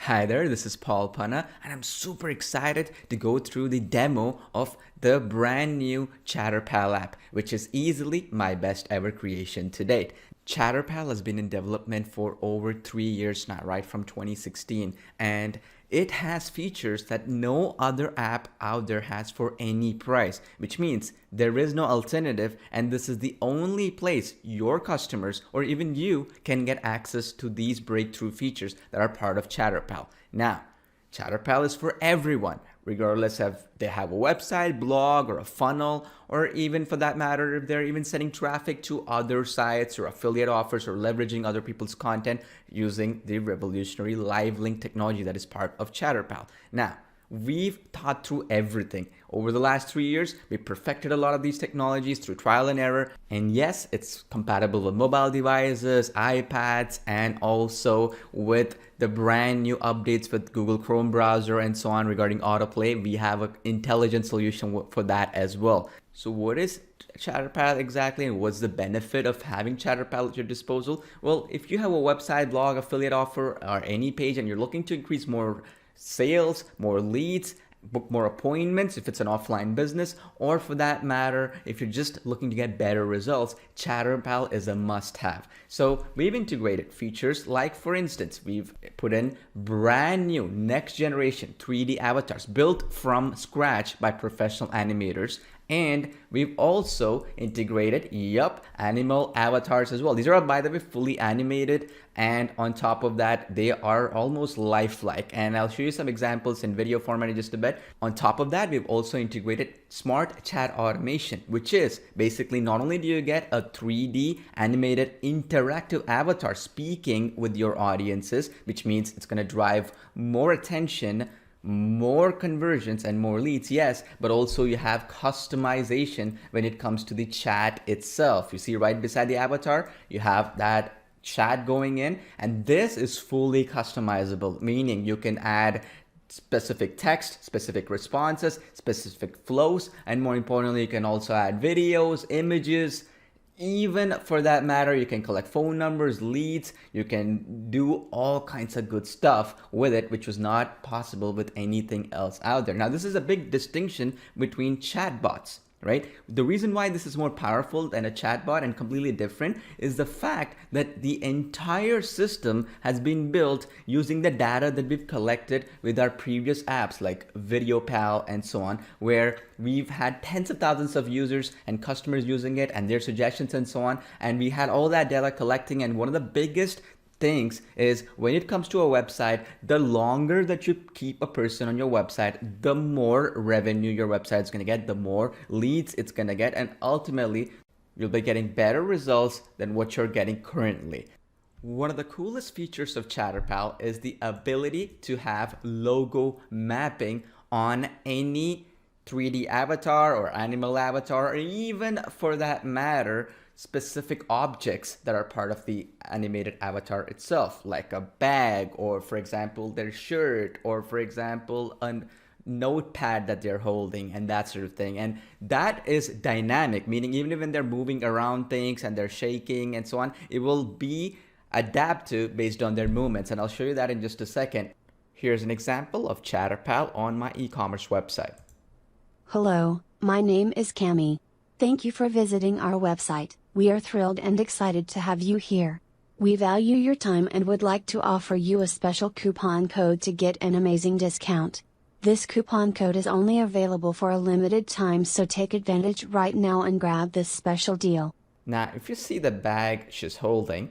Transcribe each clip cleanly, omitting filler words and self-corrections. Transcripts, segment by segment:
Hi there, this is Paul Ponna, and I'm super excited to go through the demo of the brand new Chatterpal app, which is easily my best ever creation to date. Chatterpal has been in development for over 3 years now, right from 2016, and it has features that no other app out there has for any price, which means there is no alternative, and this is the only place your customers or even you can get access to these breakthrough features that are part of Chatterpal. Now, Chatterpal is for everyone, regardless if they have a website, blog, or a funnel, or even for that matter, if they're even sending traffic to other sites or affiliate offers or leveraging other people's content using the revolutionary live link technology that is part of Chatterpal. Now, we've thought through everything. Over the last 3 years, we perfected a lot of these technologies through trial and error. And yes, it's compatible with mobile devices, iPads, and also with the brand new updates with Google Chrome browser and so on regarding autoplay. We have an intelligent solution for that as well. So what is Chatterpal exactly, and what's the benefit of having Chatterpal at your disposal? Well, if you have a website, blog, affiliate offer, or any page, and you're looking to increase more sales, more leads, book more appointments if it's an offline business, or for that matter, if you're just looking to get better results, Chatterpal is a must-have. So we've integrated features like, for instance, we've put in brand new next generation 3D avatars built from scratch by professional animators. And we've also integrated, animal avatars as well. These are, by the way, fully animated. And on top of that, they are almost lifelike. And I'll show you some examples in video format in just a bit. On top of that, we've also integrated smart chat automation, which is basically not only do you get a 3D animated interactive avatar speaking with your audiences, which means it's going to drive more attention, more conversions, and more leads, yes, but also you have customization when it comes to the chat itself. You see right beside the avatar, you have that chat going in, and this is fully customizable, meaning you can add specific text, specific responses, specific flows, and more importantly, you can also add videos, images. Even for that matter, you can collect phone numbers, leads, you can do all kinds of good stuff with it, which was not possible with anything else out there. Now, this is a big distinction between chatbots, right? The reason why this is more powerful than a chatbot and completely different is the fact that the entire system has been built using the data that we've collected with our previous apps like VideoPal and so on, where we've had tens of thousands of users and customers using it and their suggestions and so on. And we had all that data collecting, and one of the biggest things is when it comes to a website, the longer that you keep a person on your website, the more revenue your website is going to get, the more leads it's going to get, and ultimately you'll be getting better results than what you're getting currently. One of the coolest features of Chatterpal is the ability to have logo mapping on any 3D avatar or animal avatar, or even for that matter, specific objects that are part of the animated avatar itself, like a bag, or for example, their shirt, or for example, a notepad that they're holding, and that sort of thing. And that is dynamic, meaning even when they're moving around things and they're shaking and so on, it will be adaptive based on their movements. And I'll show you that in just a second. Here's an example of Chatterpal on my e-commerce website. Hello, my name is Cami. Thank you for visiting our website. We are thrilled and excited to have you here. We value your time and would like to offer you a special coupon code to get an amazing discount. This coupon code is only available for a limited time, so take advantage right now and grab this special deal. Now, if you see the bag she's holding,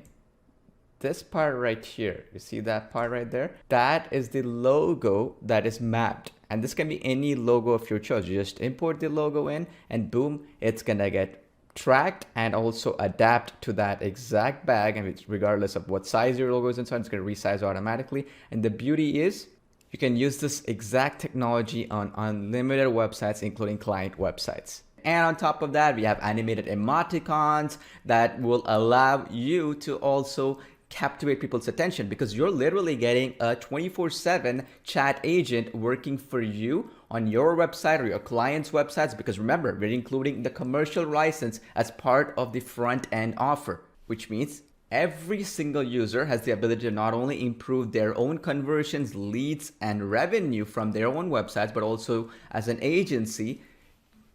this part right here, you see that part right there? That is the logo that is mapped. And this can be any logo of your choice. You just import the logo in and boom, it's gonna get tracked and also adapt to that exact bag, and it's regardless of what size your logo is and so on, it's gonna resize automatically. And the beauty is you can use this exact technology on unlimited websites, including client websites. And on top of that, we have animated emoticons that will allow you to also captivate people's attention, because you're literally getting a 24/7 chat agent working for you on your website or your client's websites, because remember, we're including the commercial license as part of the front end offer, which means Every single user has the ability to not only improve their own conversions, leads, and revenue from their own websites, but also as an agency,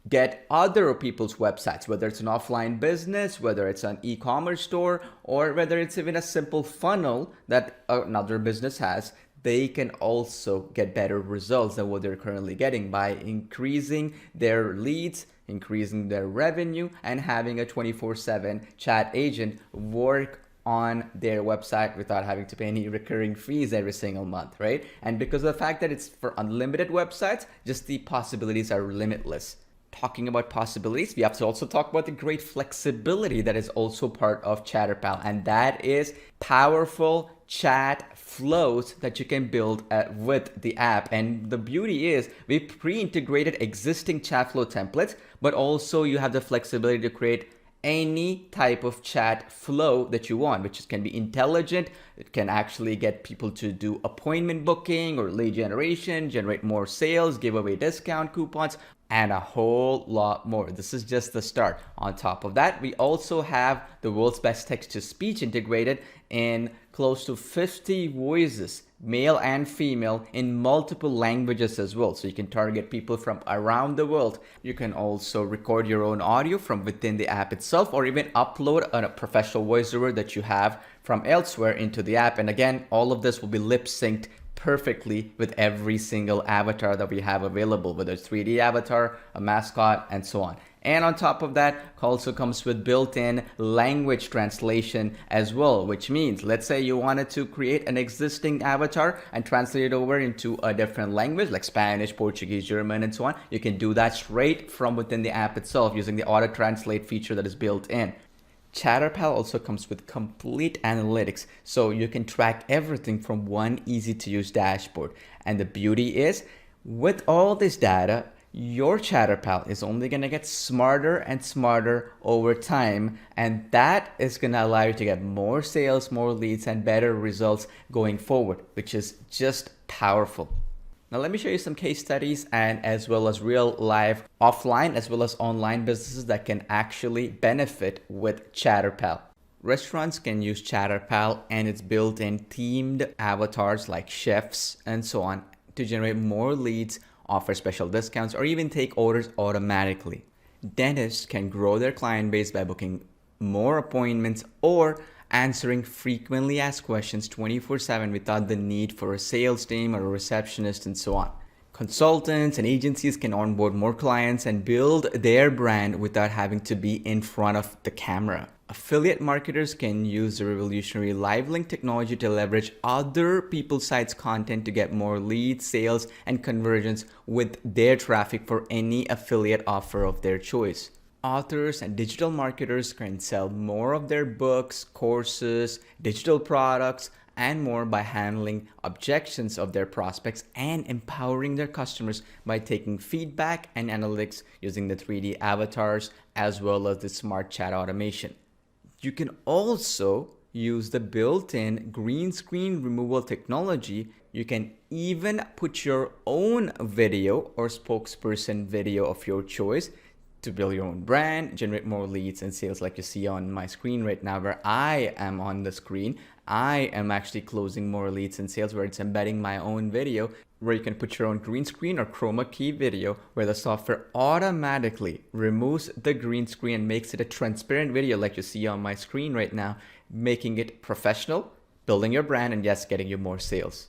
get other people's websites, whether it's an offline business, whether it's an e-commerce store, or whether it's even a simple funnel that another business has. They can also get better results than what they're currently getting by increasing their leads, increasing their revenue, and having a 24/7 chat agent work on their website without having to pay any recurring fees every single month, right? And because of the fact that it's for unlimited websites, just the possibilities are limitless. Talking about possibilities, we have to also talk about the great flexibility that is also part of Chatterpal, and that is powerful chat flows that you can build with the app. And the beauty is we pre-integrated existing chat flow templates, but also you have the flexibility to create any type of chat flow that you want, which can be intelligent. It can actually get people to do appointment booking or lead generation, generate more sales, give away discount coupons, and a whole lot more. This is just the start. On top of that, we also have the world's best text-to-speech integrated in close to 50 voices, male and female, in multiple languages as well. So you can target people from around the world. You can also record your own audio from within the app itself, or even upload a professional voiceover that you have from elsewhere into the app. And again, all of this will be lip synced perfectly with every single avatar that we have available, whether it's 3D avatar, a mascot, and so on. And on top of that, also comes with built-in language translation as well, which means, let's say you wanted to create an existing avatar and translate it over into a different language like Spanish, Portuguese, German, and so on. You can do that straight from within the app itself using the auto translate feature that is built in. Chatterpal also comes with complete analytics, so you can track everything from one easy to use dashboard. And the beauty is, with all this data, your Chatterpal is only going to get smarter and smarter over time, and that is going to allow you to get more sales, more leads, and better results going forward, which is just powerful. Now let me show you some case studies and as well as real life offline as well as online businesses that can actually benefit with Chatterpal. Restaurants can use Chatterpal and its built-in themed avatars like chefs and so on to generate more leads, offer special discounts, or even take orders automatically. Dentists can grow their client base by booking more appointments or answering frequently asked questions 24/7 without the need for a sales team or a receptionist and so on. Consultants and agencies can onboard more clients and build their brand without having to be in front of the camera. Affiliate marketers can use the revolutionary live link technology to leverage other people's sites' content to get more leads, sales, and conversions with their traffic for any affiliate offer of their choice. Authors and digital marketers can sell more of their books, courses, digital products, and more by handling objections of their prospects and empowering their customers by taking feedback and analytics using the 3D avatars as well as the smart chat automation. You can also use the built-in green screen removal technology. You can even put your own video or spokesperson video of your choice to build your own brand, generate more leads and sales like you see on my screen right now where I am on the screen. I am actually closing more leads and sales where it's embedding my own video where you can put your own green screen or chroma key video where the software automatically removes the green screen and makes it a transparent video like you see on my screen right now, making it professional, building your brand, and yes, getting you more sales.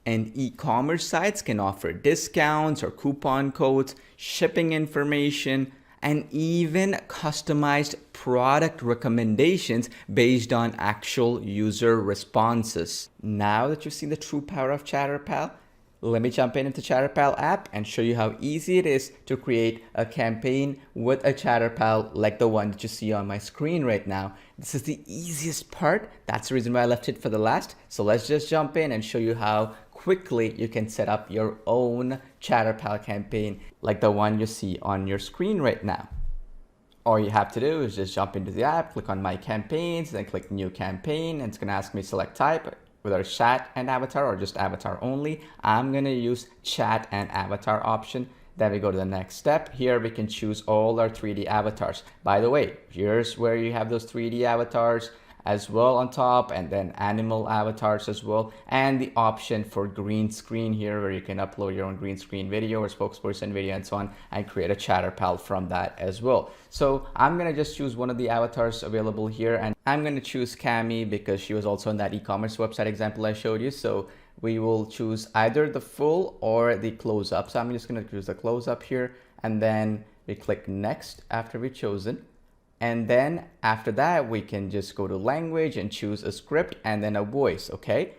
And e-commerce sites can offer discounts or coupon codes, shipping information, and even customized product recommendations based on actual user responses. Now that you've seen the true power of Chatterpal, let me jump into Chatterpal app and show you how easy it is to create a campaign with a Chatterpal like the one that you see on my screen right now. This is the easiest part. That's the reason why I left it for the last. So let's just jump in and show you how quickly you can set up your own Chatterpal campaign like the one you see on your screen right now. All you have to do is just jump into the app, click on My Campaigns, then click New Campaign, and it's going to ask me select type, whether it's chat and avatar or just avatar only. I'm going to use chat and avatar option. Then we go to the next step. Here we can choose all our 3D avatars. By the way, here's where you have those 3D avatars as well on top, and then animal avatars as well, and the option for green screen here where you can upload your own green screen video or spokesperson video and so on, and create a ChatterPal from that as well. So I'm gonna just choose one of the avatars available here, and I'm gonna choose Cami because she was also on that e-commerce website example I showed you. So we will choose either the full or the close-up. So I'm just gonna choose the close-up here, and then we click next after we've chosen. And then after that, we can just go to language and choose a script and then a voice, okay?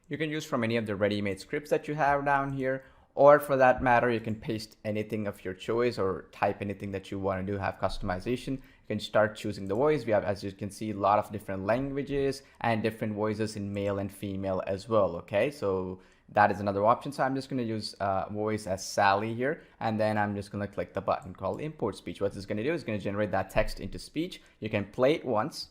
You can use from any of the ready-made scripts that you have down here, or for that matter, you can paste anything of your choice or type anything that you want to do, have customization. You can start choosing the voice. We have, as you can see, a lot of different languages and different voices in male and female as well, okay? So that is another option. So I'm just going to use voice as Sally here, and then I'm just going to click the button called import speech. What this is going to do is going to generate that text into speech. You can play it once.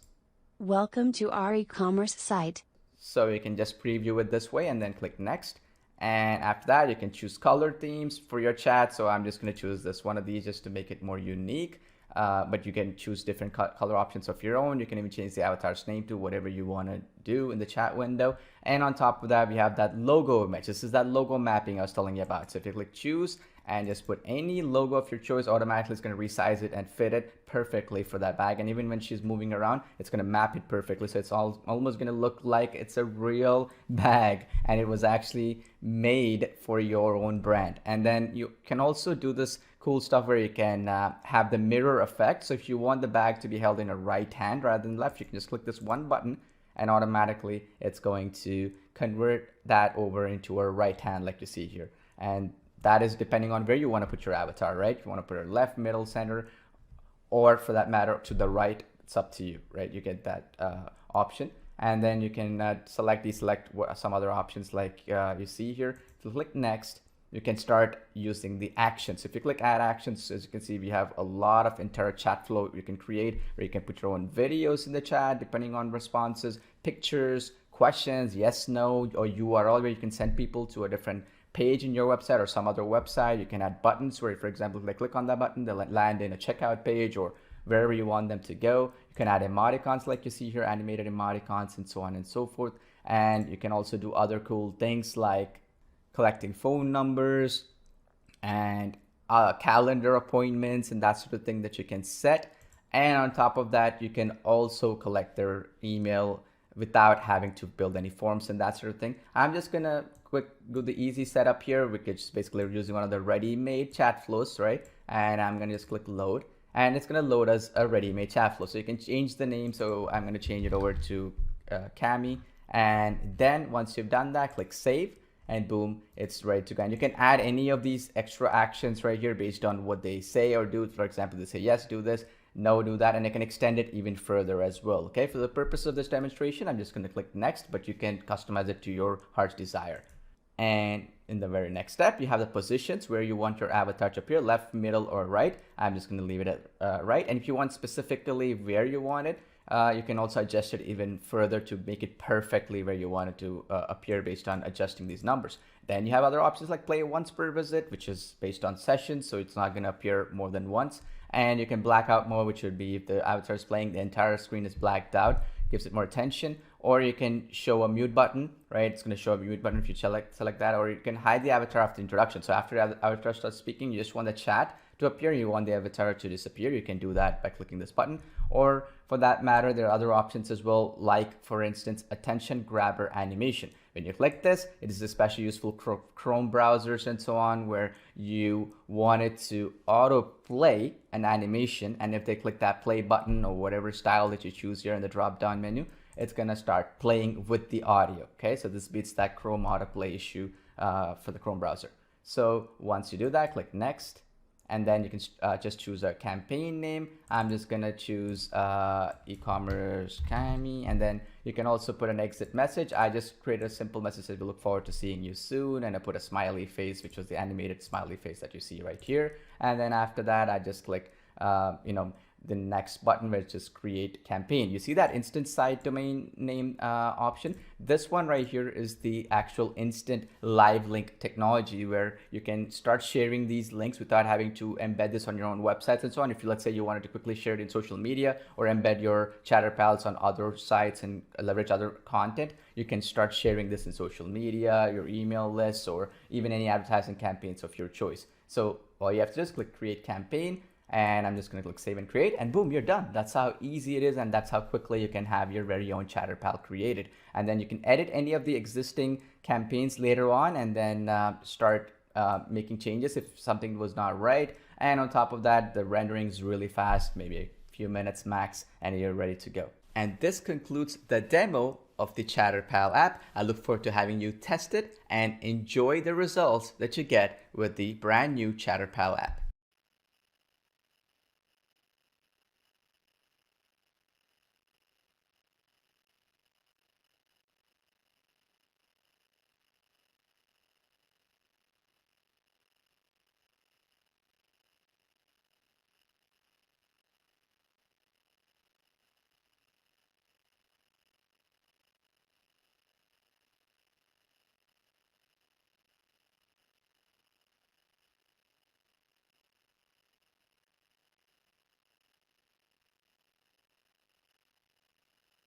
Welcome to our e-commerce site. So you can just preview it this way and then click next. And after that, you can choose color themes for your chat. So I'm just going to choose this one of these just to make it more unique. But you can choose different color options of your own. You can even change the avatar's name to whatever you want to do in the chat window. And on top of that, we have that logo image. This is that logo mapping I was telling you about. So if you click choose and just put any logo of your choice, automatically it's going to resize it and fit it perfectly for that bag. And even when she's moving around, it's going to map it perfectly. So it's almost going to look like it's a real bag and it was actually made for your own brand. And then you can also do this cool stuff where you can have the mirror effect. So if you want the bag to be held in a right hand rather than left, you can just click this one button and automatically it's going to convert that over into a right hand like you see here. And that is depending on where you want to put your avatar, right? If you want to put it left, middle, center, or for that matter to the right, it's up to you, right? You get that option. And then you can deselect some other options like you see here. If you click next, you can start using the actions. If you click add actions, as you can see, we have a lot of entire chat flow you can create where you can put your own videos in the chat depending on responses, pictures, questions, yes, no, or URL where you can send people to a different page in your website or some other website. You can add buttons where, for example, if they click on that button, they'll land in a checkout page or wherever you want them to go. You can add emoticons like you see here, animated emoticons and so on and so forth. And you can also do other cool things like collecting phone numbers and calendar appointments and that sort of thing that you can set. And on top of that, you can also collect their email without having to build any forms and that sort of thing. I'm just gonna do the easy setup here, which is basically using one of the ready-made chat flows, right? And I'm gonna just click load, and it's gonna load us a ready-made chat flow. So you can change the name. So I'm gonna change it over to Cami, and then once you've done that, click save, and boom, it's ready to go. And you can add any of these extra actions right here based on what they say or do. For example, they say yes, do this, no, do that, and I can extend it even further as well. Okay, for the purpose of this demonstration, I'm just going to click next, but you can customize it to your heart's desire. And in the very next step, you have the positions where you want your avatar to appear, left, middle, or right. I'm just going to leave it at right. And if you want specifically where you want it, you can also adjust it even further to make it perfectly where you want it to appear based on adjusting these numbers. Then you have other options like play once per visit, which is based on sessions, so it's not going to appear more than once. And you can blackout mode, which would be if the avatar is playing, the entire screen is blacked out, gives it more attention. Or you can show a mute button, right? It's going to show a mute button if you select that. Or you can hide the avatar after introduction. So after the avatar starts speaking, you just want the chat to appear, you want the avatar to disappear. You can do that by clicking this button. Or for that matter, there are other options as well, like for instance, attention grabber animation. When you click this, it is especially useful for Chrome browsers and so on, where you want it to auto play an animation. And if they click that play button or whatever style that you choose here in the drop down menu, it's going to start playing with the audio. Okay, so this beats that Chrome autoplay issue for the Chrome browser. So once you do that, click next. And then you can just choose a campaign name. I'm just going to choose e-commerce Cami. And then you can also put an exit message. I just created a simple message that we look forward to seeing you soon. And I put a smiley face, which was the animated smiley face that you see right here. And then after that, I just click, the next button, which is create campaign. You see that instant site domain name option? This one right here is the actual instant live link technology, where you can start sharing these links without having to embed this on your own websites and so on. If you, let's say, you wanted to quickly share it in social media or embed your Chatterpals on other sites and leverage other content, you can start sharing this in social media, your email lists, or even any advertising campaigns of your choice. So all you have to do is click create campaign, and I'm just going to click save and create, and boom, you're done. That's how easy it is, and that's how quickly you can have your very own Chatterpal created. And then you can edit any of the existing campaigns later on, and then start making changes if something was not right. And on top of that, the rendering is really fast, maybe a few minutes max, and you're ready to go. And this concludes the demo of the Chatterpal app. I look forward to having you test it and enjoy the results that you get with the brand new Chatterpal app.